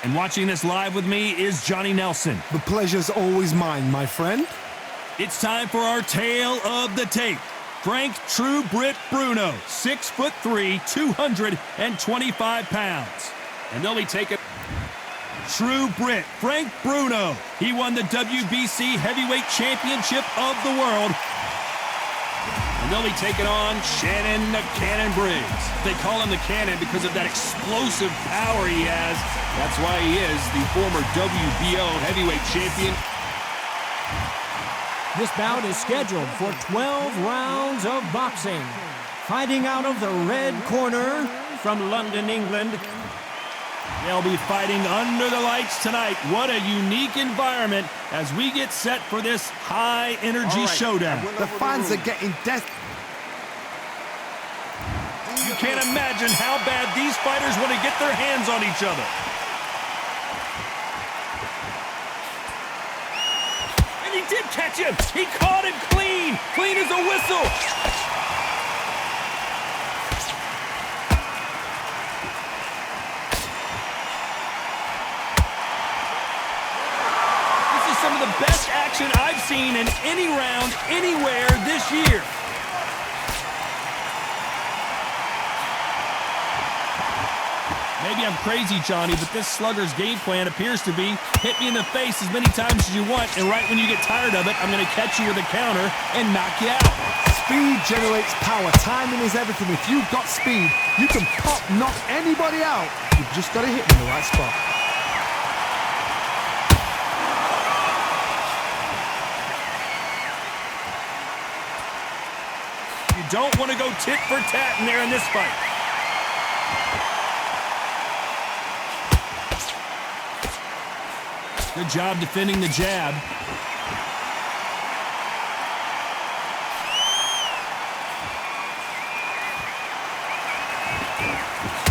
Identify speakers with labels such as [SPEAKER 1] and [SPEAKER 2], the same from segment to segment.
[SPEAKER 1] And watching this live with me is Johnny Nelson.
[SPEAKER 2] The pleasure's always mine, my friend.
[SPEAKER 1] It's time for our tale of the tape. Frank True Brit Bruno, 6'3", 225 pounds. And they'll be taking True Brit Frank Bruno. He won the WBC Heavyweight Championship of the world. And they'll be taking on Shannon the Cannon Briggs. They call him the Cannon because of that explosive power he has. That's why he is the former WBO Heavyweight Champion.
[SPEAKER 3] This bout is scheduled for 12 rounds of boxing. Fighting out of the red corner from London, England.
[SPEAKER 1] They'll be fighting under the lights tonight. What a unique environment as we get set for this high-energy showdown.
[SPEAKER 2] The fans are getting desperate.
[SPEAKER 1] You can't imagine how bad these fighters want to get their hands on each other. And he did catch him. He caught him clean. Clean as a whistle. Some of the best action I've seen in any round, anywhere this year. Maybe I'm crazy, Johnny, but this slugger's game plan appears to be hit me in the face as many times as you want, and right when you get tired of it, I'm going to catch you with a counter and knock you out.
[SPEAKER 2] Speed generates power. Timing is everything. If you've got speed, you can knock anybody out. You've just got to hit them in the right spot.
[SPEAKER 1] You don't want to go tit for tat in there in this fight. Good job defending the jab.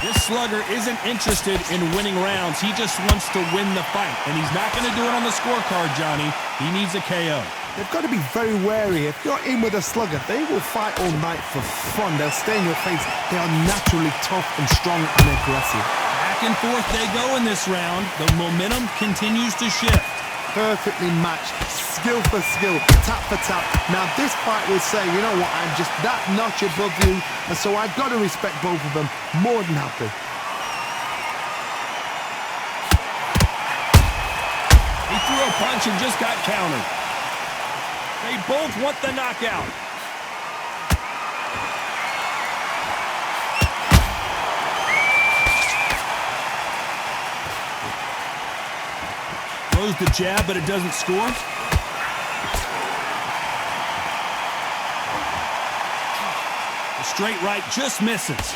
[SPEAKER 1] This slugger isn't interested in winning rounds. He just wants to win the fight. And he's not going to do it on the scorecard, Johnny. He needs a KO.
[SPEAKER 2] They've got to be very wary. If you're in with a slugger, they will fight all night for fun. They'll stay in your face. They are naturally tough and strong and aggressive.
[SPEAKER 1] Back and forth they go in this round. The momentum continues to shift.
[SPEAKER 2] Perfectly matched, skill for skill, tap for tap. Now this fight will say, you know what, I'm just that notch above you, and so I've got to respect both of them more than happy.
[SPEAKER 1] He threw a punch and just got countered. They both want the knockout. Throws the jab, but it doesn't score. The straight right just misses.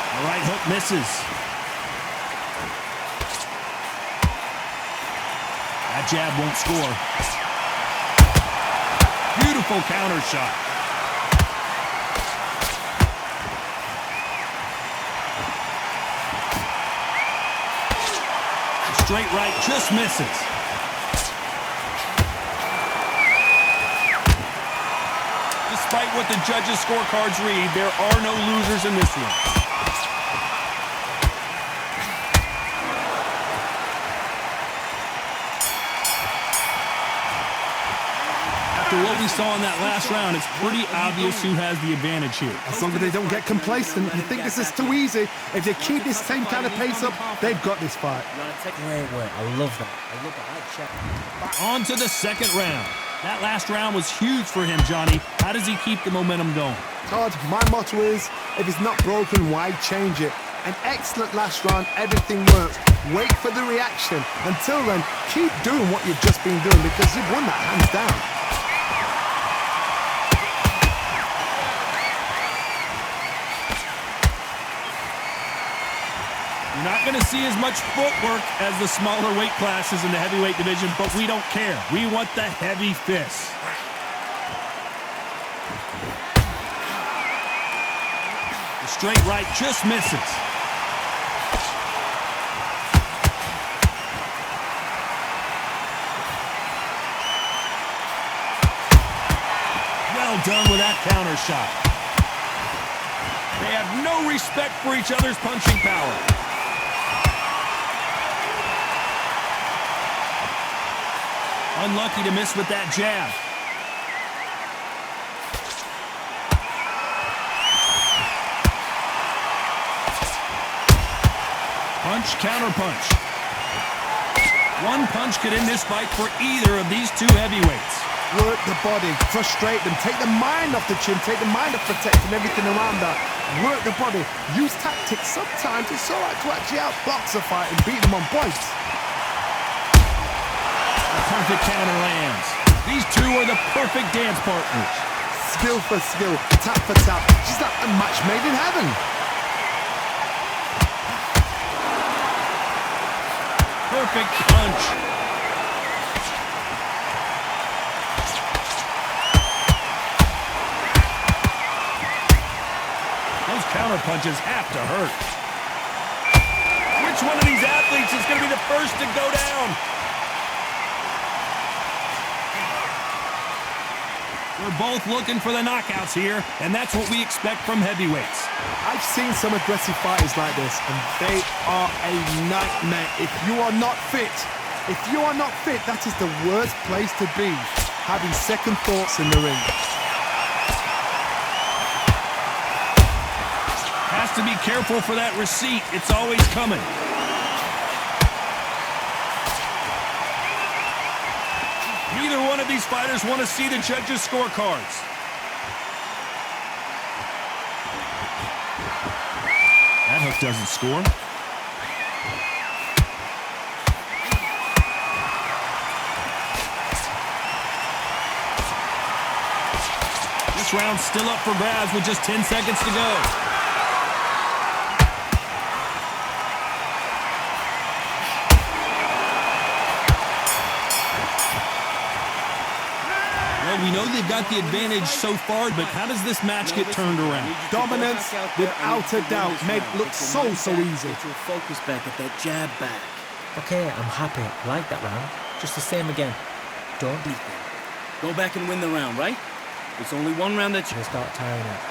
[SPEAKER 1] The right hook misses. That jab won't score. Beautiful counter shot. Straight right just misses. Despite what the judges' scorecards read, there are no losers in this one. After what we saw in that last round, it's pretty obvious who has the advantage here.
[SPEAKER 2] As long as they don't get complacent, you think this is too easy. If they keep this same kind of pace up, they've got this fight.
[SPEAKER 3] Great work. I love that. I love that.
[SPEAKER 1] On to the second round. That last round was huge for him, Johnny. How does he keep the momentum going?
[SPEAKER 2] Todd, my motto is, if it's not broken, why change it? An excellent last round, everything works. Wait for the reaction. Until then, keep doing what you've just been doing because you've won that hands down.
[SPEAKER 1] You're not going to see as much footwork as the smaller weight classes in the heavyweight division, but we don't care. We want the heavy fists. The straight right just misses. Well done with that counter shot. They have no respect for each other's punching power. Unlucky to miss with that jab. Punch, counter punch. One punch could end this fight for either of these two heavyweights.
[SPEAKER 2] Work the body, frustrate them, take the mind off the chin, take the mind off protecting everything around that. Work the body, use tactics. Sometimes it's all right to actually outbox a fight and beat them on points.
[SPEAKER 1] A perfect counter lands. These two are the perfect dance partners.
[SPEAKER 2] Skill for skill, tap for tap. Just like a match made in heaven.
[SPEAKER 1] Perfect punch. Those counter punches have to hurt. Which one of these athletes is going to be the first to go down? We're both looking for the knockouts here, and that's what we expect from heavyweights.
[SPEAKER 2] I've seen some aggressive fighters like this, and they are a nightmare. If you are not fit, that is the worst place to be, having second thoughts in the ring.
[SPEAKER 1] Has to be careful for that receipt. It's always coming. Neither one of these fighters want to see the judges' scorecards. That hook doesn't score. This round's still up for grabs with just 10 seconds to go. We know they've got the advantage so far, but how does this match get turned around?
[SPEAKER 2] Dominance, without a doubt, made it look so easy.
[SPEAKER 4] Get your focus back at that jab back.
[SPEAKER 5] Okay, I'm happy. I like that round. Just the same again. Don't beat them.
[SPEAKER 4] Go back and win the round, right? It's only one round that you
[SPEAKER 5] They start tiring out.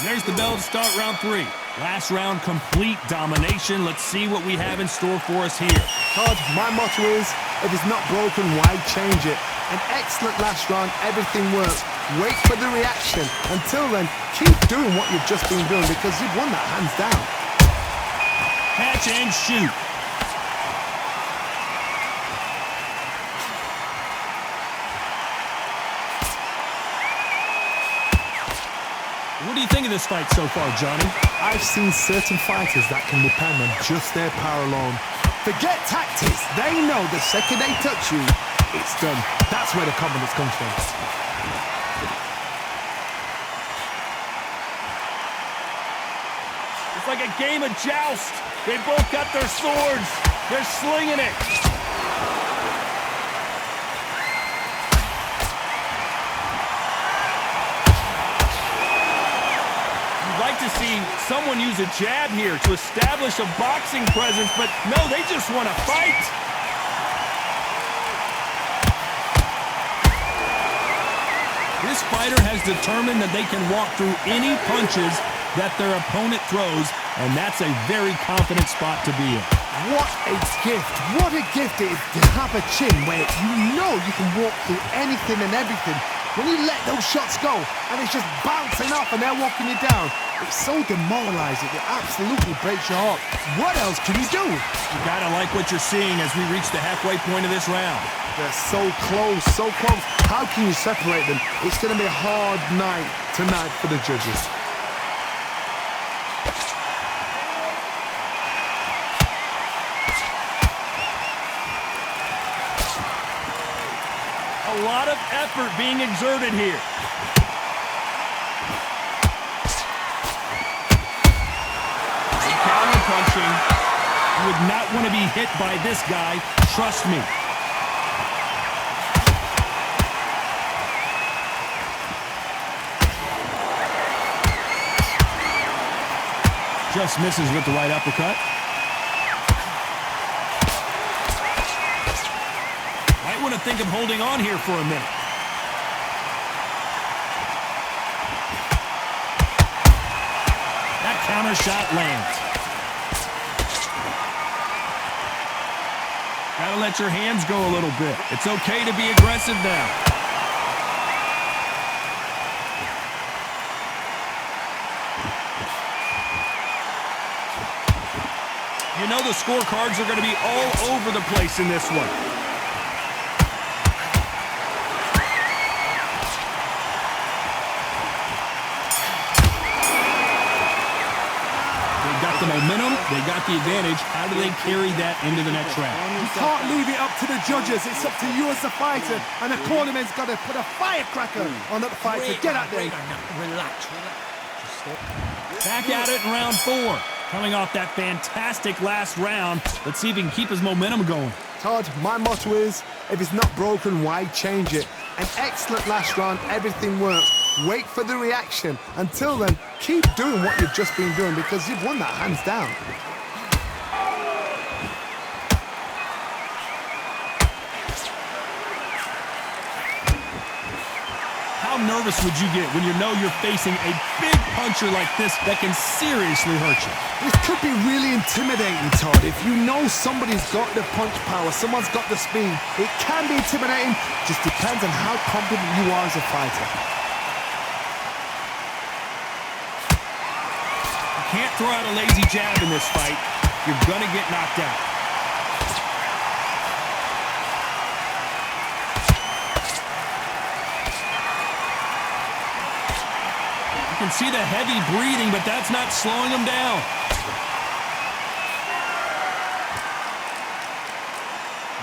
[SPEAKER 1] There's the bell to start round 3. Last round, complete domination. Let's see what we have in store for us here.
[SPEAKER 2] Todd, my motto is, if it's not broken, why change it? An excellent last round, everything works. Wait for the reaction. Until then, keep doing what you've just been doing because you've won that hands down.
[SPEAKER 1] Catch and shoot. What do you think of this fight so far, Johnny?
[SPEAKER 2] I've seen certain fighters that can depend on just their power alone. Forget tactics. They know the second they touch you, it's done. That's where the confidence comes from.
[SPEAKER 1] It's like a game of joust. They both got their swords. They're slinging it. You'd like to see someone use a jab here to establish a boxing presence, but no, they just want to fight. This fighter has determined that they can walk through any punches that their opponent throws, and that's a very confident spot to be in.
[SPEAKER 2] What a gift. What a gift it is to have a chin where you know you can walk through anything and everything. When you let those shots go and it's just bouncing off and they're walking you down, it's so demoralizing. It absolutely breaks your heart. What else can you do?
[SPEAKER 1] You gotta like what you're seeing as we reach the halfway point of this round.
[SPEAKER 2] They're so close, so close. How can you separate them? It's going to be a hard night tonight for the judges.
[SPEAKER 1] A lot of effort being exerted here. Counter punching. You would not want to be hit by this guy. Trust me. Just misses with the right uppercut. Might want to think of holding on here for a minute. counter shot lands. Gotta let your hands go a little bit. It's okay to be aggressive now. You know the scorecards are going to be all over the place in this one. They got the momentum, they got the advantage. How do they carry that into the next round?
[SPEAKER 2] You can't leave it up to the judges. It's up to you as the fighter. And the cornerman's got to put a firecracker on that fighter. Get out there.
[SPEAKER 5] Relax. Just stay.
[SPEAKER 1] Back at it in round 4. Coming off that fantastic last round. Let's see if he can keep his momentum going.
[SPEAKER 2] Todd, my motto is, if it's not broken, why change it? An excellent last round, everything works. Wait for the reaction. Until then, keep doing what you've just been doing because you've won that hands down.
[SPEAKER 1] How nervous would you get when you know you're facing a big puncher like this that can seriously hurt you?
[SPEAKER 2] This could be really intimidating, Todd. If you know somebody's got the punch power, someone's got the speed, it can be intimidating. Just depends on how confident you are as a fighter.
[SPEAKER 1] You can't throw out a lazy jab in this fight. You're gonna get knocked out. You can see the heavy breathing, but that's not slowing him down.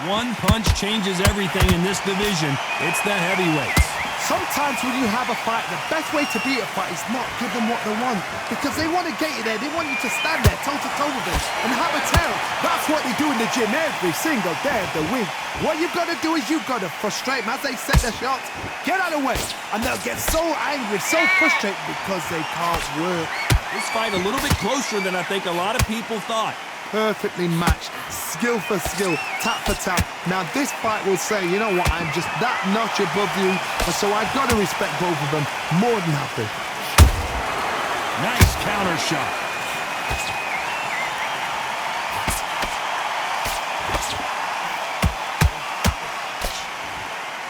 [SPEAKER 1] One punch changes everything in this division. It's the heavyweights.
[SPEAKER 2] Sometimes when you have a fight, the best way to beat a fight is not give them what they want. Because they want to get you there. They want you to stand there toe-to-toe with them and have a tail. That's what they do in the gym every single day of the week. What you've got to do is you've got to frustrate them as they set their shots. Get out of the way. And they'll get so angry, so frustrated because they can't work.
[SPEAKER 1] This fight a little bit closer than I think a lot of people thought.
[SPEAKER 2] Perfectly matched, skill for skill, tap for tap. Now this fight will say, you know what, I'm just that notch above you, and so I've got to respect both of them more than happy.
[SPEAKER 1] Nice counter shot.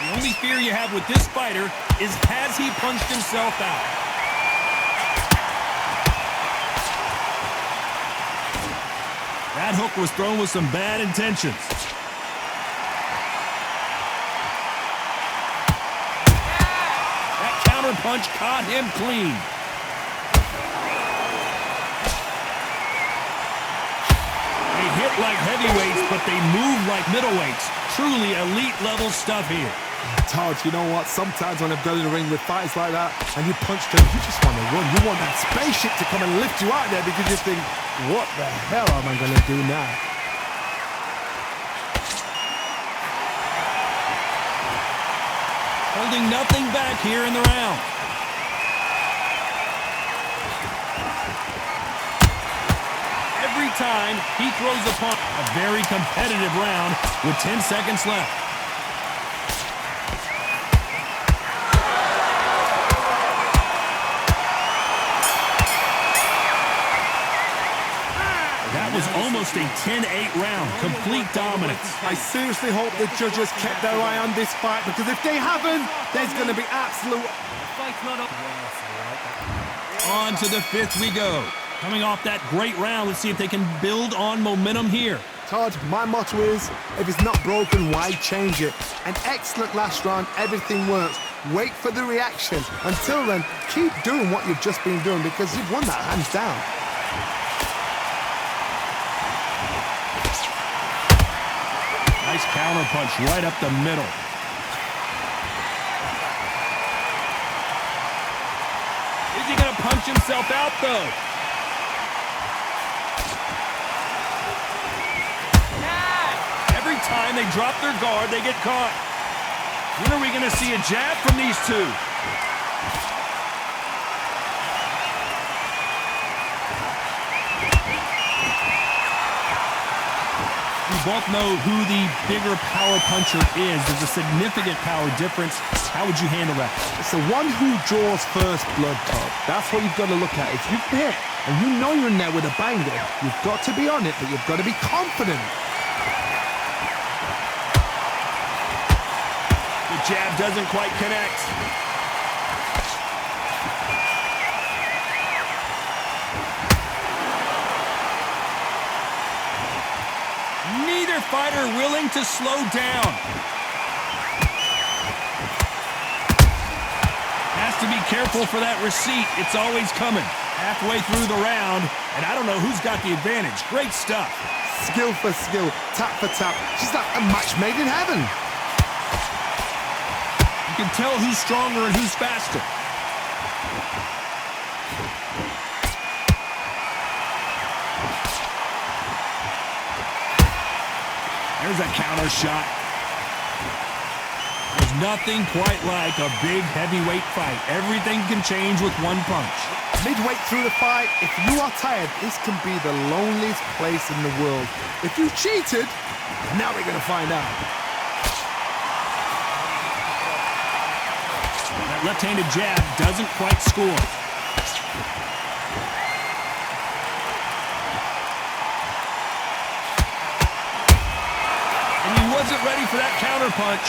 [SPEAKER 1] The only fear you have with this fighter is has he punched himself out? That hook was thrown with some bad intentions. That counter punch caught him clean. They hit like heavyweights, but they move like middleweights. Truly elite level stuff here.
[SPEAKER 2] Todd, you know what? Sometimes when I've got in the ring with fighters like that and you punch them, you just want to run. You want that spaceship to come and lift you out there because you think, what the hell am I going to do now?
[SPEAKER 1] Holding nothing back here in the round. Every time he throws a punch, a very competitive round with 10 seconds left. That was almost a 10-8 round, complete dominance.
[SPEAKER 2] I seriously hope the judges kept their eye on this fight because if they haven't, there's going to be absolute...
[SPEAKER 1] On to the 5th we go. Coming off that great round, let's see if they can build on momentum here.
[SPEAKER 2] Todd, my motto is, if it's not broken, why change it? An excellent last round, everything works. Wait for the reaction. Until then, keep doing what you've just been doing because you've won that hands down.
[SPEAKER 1] Nice counter punch right up the middle. Is he going to punch himself out, though? Every time they drop their guard, they get caught. When are we going to see a jab from these two? We both know who the bigger power puncher is. There's a significant power difference. How would you handle that?
[SPEAKER 2] It's the one who draws first blood, Todd. That's what you've got to look at. If you've hit and you know you're in there with a banger, you've got to be on it, but you've got to be confident.
[SPEAKER 1] The jab doesn't quite connect. Neither fighter willing to slow down. Has to be careful for that receipt. It's always coming. Halfway through the round, and I don't know who's got the advantage. Great stuff.
[SPEAKER 2] Skill for skill, tap for tap. She's like a match made in heaven.
[SPEAKER 1] You can tell who's stronger and who's faster. There's a counter shot. There's nothing quite like a big heavyweight fight. Everything can change with one punch.
[SPEAKER 2] Midway through the fight, if you are tired, this can be the loneliest place in the world. If you cheated, now we're going to find out.
[SPEAKER 1] That left-handed jab doesn't quite score. And he wasn't ready for that counter punch.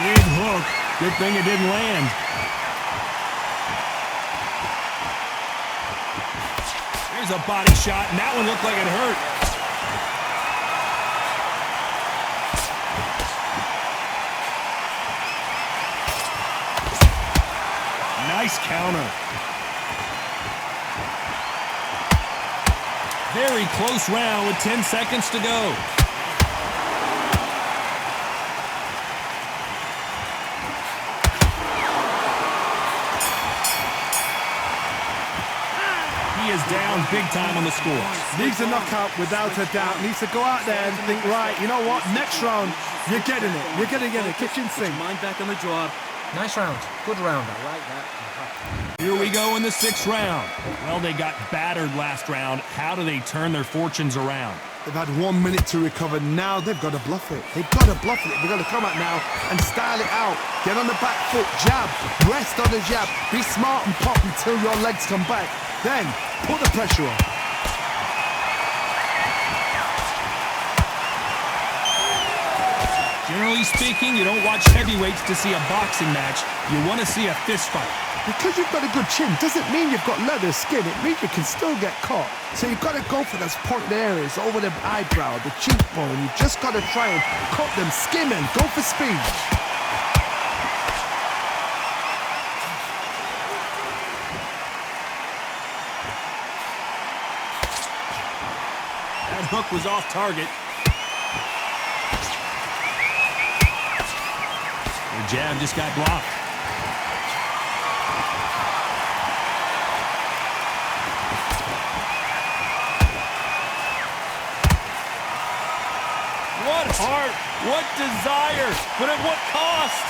[SPEAKER 1] Big hook. Good thing it didn't land. There's a body shot, and that one looked like it hurt. Nice counter. Very close round with 10 seconds to go. He is down big time on the score.
[SPEAKER 2] Needs a knockout without a doubt. Needs to go out there and think, right, you know what? Next round, you're getting it. You're going to get it. Kitchen sink.
[SPEAKER 4] Mind back on the job.
[SPEAKER 5] Nice round. Good round. I like that.
[SPEAKER 1] Here we go in the 6th round. Well, they got battered last round. How do they turn their fortunes around?
[SPEAKER 2] They've had 1 minute to recover. Now they've got to bluff it. They've got to bluff it. They've got to come out now and style it out. Get on the back foot, jab, rest on the jab. Be smart and pop until your legs come back. Then put the pressure on.
[SPEAKER 1] Generally speaking, you don't watch heavyweights to see a boxing match. You want to see a fist fight.
[SPEAKER 2] Because you've got a good chin doesn't mean you've got leather skin. It means you can still get caught. So you've got to go for those pointed areas over the eyebrow, the cheekbone. You've just got to try and cut them, skim them, go for speed.
[SPEAKER 1] That hook was off target. The jab just got blocked. What heart, what desire, but at what cost?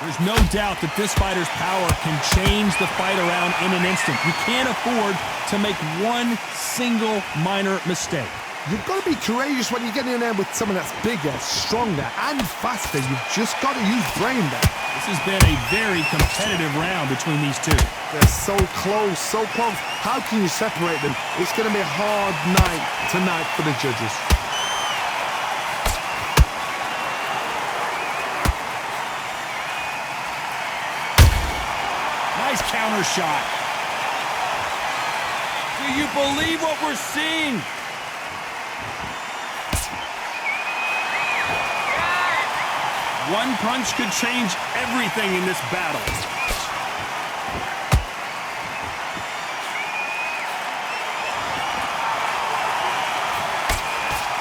[SPEAKER 1] There's no doubt that this fighter's power can change the fight around in an instant. You can't afford to make one single minor mistake.
[SPEAKER 2] You've got to be courageous when you get in there with someone that's bigger, stronger, and faster. You've just got to use brain there.
[SPEAKER 1] This has been a very competitive round between these two.
[SPEAKER 2] They're so close, so close. How can you separate them? It's going to be a hard night tonight for the judges.
[SPEAKER 1] Nice counter shot. Do you believe what we're seeing? One punch could change everything in this battle.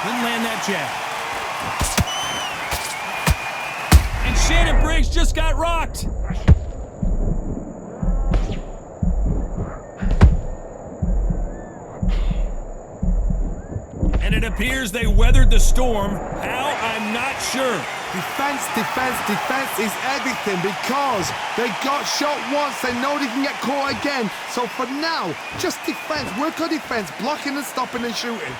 [SPEAKER 1] Didn't land that jab. And Shannon Briggs just got rocked. And it appears they weathered the storm. How? I'm not sure.
[SPEAKER 2] Defense, defense, defense is everything because they got shot once. They know they can get caught again. So for now, just defense. Work on defense, blocking and stopping and shooting.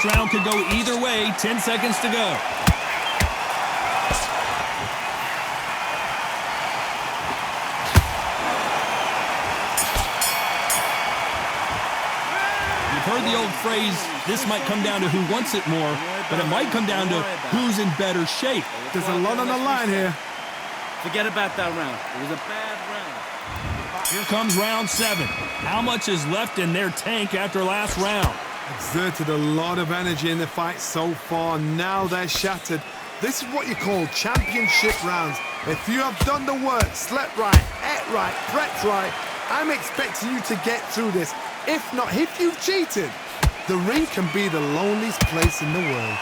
[SPEAKER 1] This round could go either way. 10 seconds to go. You've heard the old phrase, this might come down to who wants it more, but it might come down to who's in better shape.
[SPEAKER 2] There's a lot on the line here.
[SPEAKER 4] Forget about that round. It was a bad round.
[SPEAKER 1] Here comes round 7. How much is left in their tank after last round?
[SPEAKER 2] Exerted a lot of energy in the fight so far. Now they're shattered. This is what you call championship rounds. If you have done the work, slept right, ate right, prepped right, I'm expecting you to get through this. If not, if you've cheated, the ring can be the loneliest place in the world.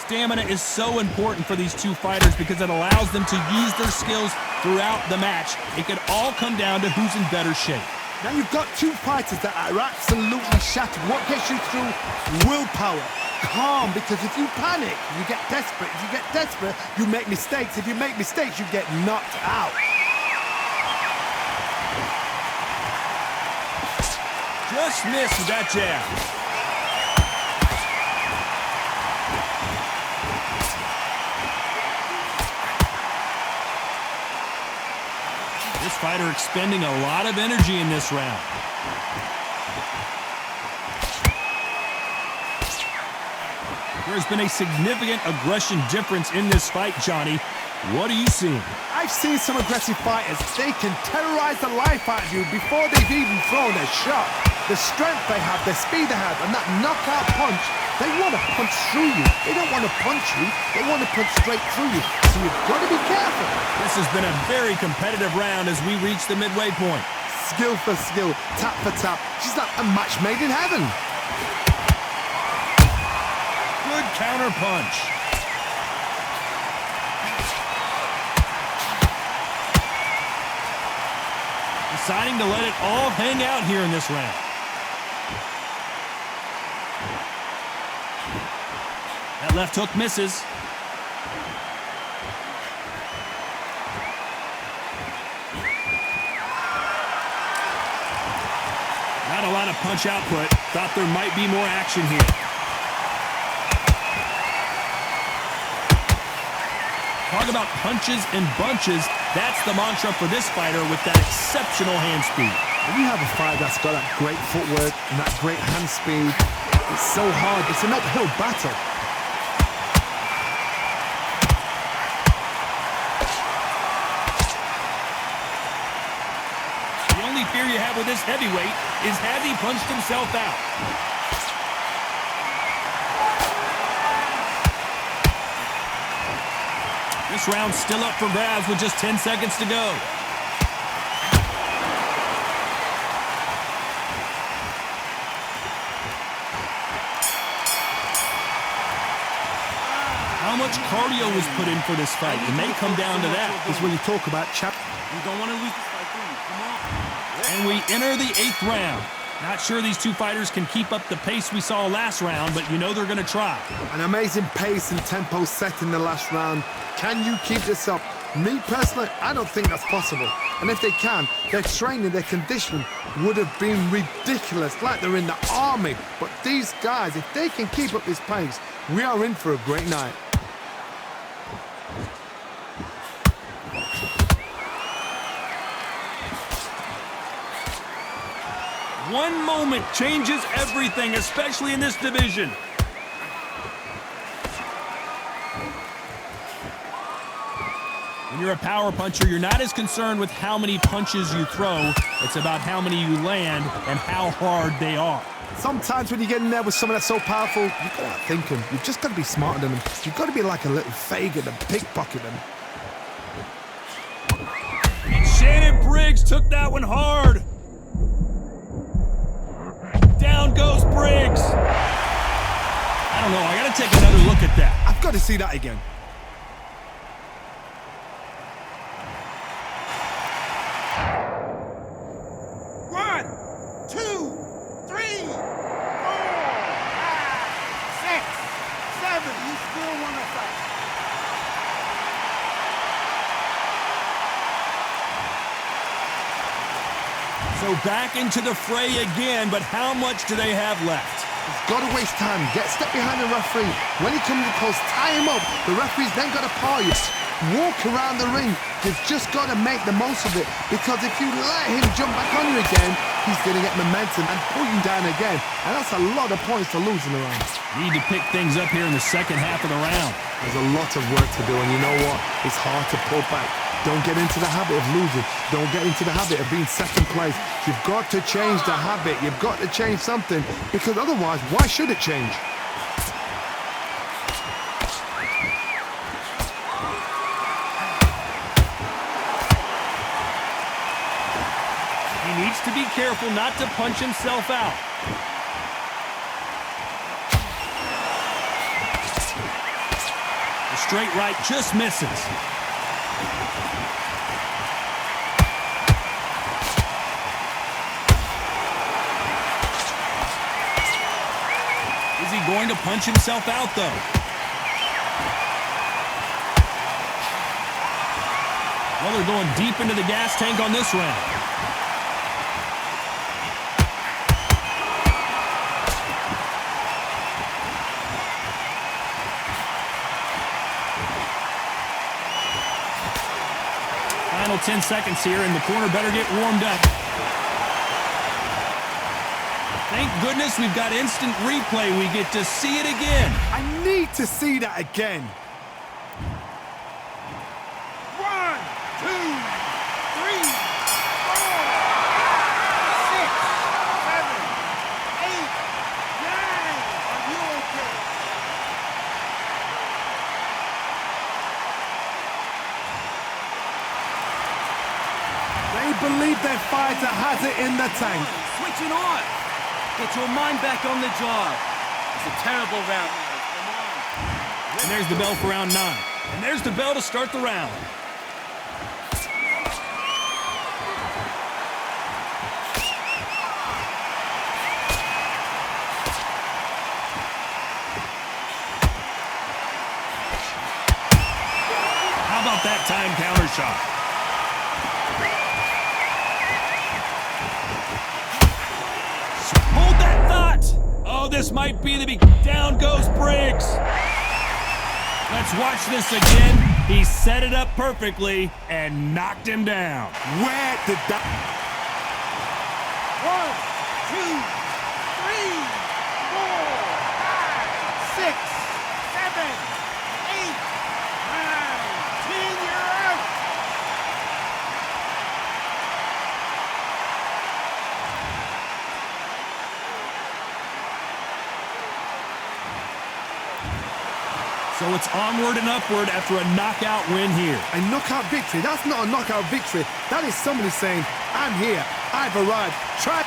[SPEAKER 1] Stamina is so important for these two fighters because it allows them to use their skills throughout the match. It could all come down to who's in better shape.
[SPEAKER 2] Now you've got two fighters that are absolutely shattered. What gets you through? Willpower. Calm, because if you panic, you get desperate. If you get desperate, you make mistakes. If you make mistakes, you get knocked out.
[SPEAKER 1] Just missed with that jab. This fighter expending a lot of energy in this round. There's been a significant aggression difference in this fight, Johnny. What are you seeing?
[SPEAKER 2] I've seen some aggressive fighters. They can terrorize the life out of you before they've even thrown a shot. The strength they have, the speed they have, and that knockout punch, they want to punch through you. They don't want to punch you. They want to punch straight through you. So you've got to be careful.
[SPEAKER 1] This has been a very competitive round as we reach the midway point.
[SPEAKER 2] Skill for skill, tap for tap. She's like a match made in heaven.
[SPEAKER 1] Good counter punch. Deciding to let it all hang out here in this round. That left hook misses. Not a lot of punch output. Thought there might be more action here. Talk about punches and bunches. That's the mantra for this fighter with that exceptional hand speed.
[SPEAKER 2] When you have a fighter that's got that great footwork and that great hand speed, it's so hard. It's an uphill battle.
[SPEAKER 1] The only fear you have with this heavyweight is has he punched himself out? This round's still up for grabs with just 10 seconds to go. How much cardio was put in for this fight? It may come down to that.
[SPEAKER 2] It's when you talk about
[SPEAKER 4] You don't want to lose this fight, do you? Come on.
[SPEAKER 1] And we enter the 8th round. Not sure these two fighters can keep up the pace we saw last round, but you know they're going to try.
[SPEAKER 2] an amazing pace and tempo set in the last round. Can you keep this up? Me personally, I don't think that's possible. And if they can, their training, their conditioning would have been ridiculous, like they're in the army. But these guys, if they can keep up this pace, we are in for a great night.
[SPEAKER 1] One moment changes everything, especially in this division. When you're a power puncher, you're not as concerned with how many punches you throw. It's about how many you land and how hard they are.
[SPEAKER 2] Sometimes when you get in there with someone that's so powerful, you've got to outthink them. You've just got to be smarter than them. You've got to be like a little Fagin and pickpocket them.
[SPEAKER 1] And Shannon Briggs took that one hard. Down goes Briggs. I don't know. I got to take another look at that.
[SPEAKER 2] I've got to see that again.
[SPEAKER 1] So back into the fray again, but how much do they have left?
[SPEAKER 2] He's got to waste time. Step behind the referee. When he comes close, tie him up. The referee's then got to paw you. Walk around the ring. You've just got to make the most of it, because if you let him jump back on you again, he's going to get momentum and pull you down again. And that's a lot of points to lose in the round.
[SPEAKER 1] Need to pick things up here in the second half of the round.
[SPEAKER 2] There's a lot of work to do, and you know what? It's hard to pull back. Don't get into the habit of losing. Don't get into the habit of being second place. You've got to change the habit. You've got to change something, because otherwise, why should it change?
[SPEAKER 1] He needs to be careful not to punch himself out. The straight right just misses. Is he going to punch himself out, though? Well, they're going deep into the gas tank on this round. Final 10 seconds here, and the corner better get warmed up. Thank goodness we've got instant replay. We get to see it again.
[SPEAKER 2] I need to see that again.
[SPEAKER 6] 1, 2, 3, 4, 5, 6, 7, 8, 9. Are you okay?
[SPEAKER 2] They believe their fighter has it in the tank.
[SPEAKER 4] Switching on. Get your mind back on the job. It's a terrible round, guys. Come on.
[SPEAKER 1] And there's the bell for round 9. And there's the bell to start the round. How about that time counter shot? Hold that thought! Oh, this might be the down goes Briggs. Let's watch this again. He set it up perfectly and knocked him down.
[SPEAKER 2] Where did that...
[SPEAKER 6] 1, 2, 3, 4, 5, 6, 7, 8, 9, 10. You're out.
[SPEAKER 1] So it's onward and upward after a knockout win here.
[SPEAKER 2] A knockout victory? That's not a knockout victory. That is somebody saying, I'm here, I've arrived. Try...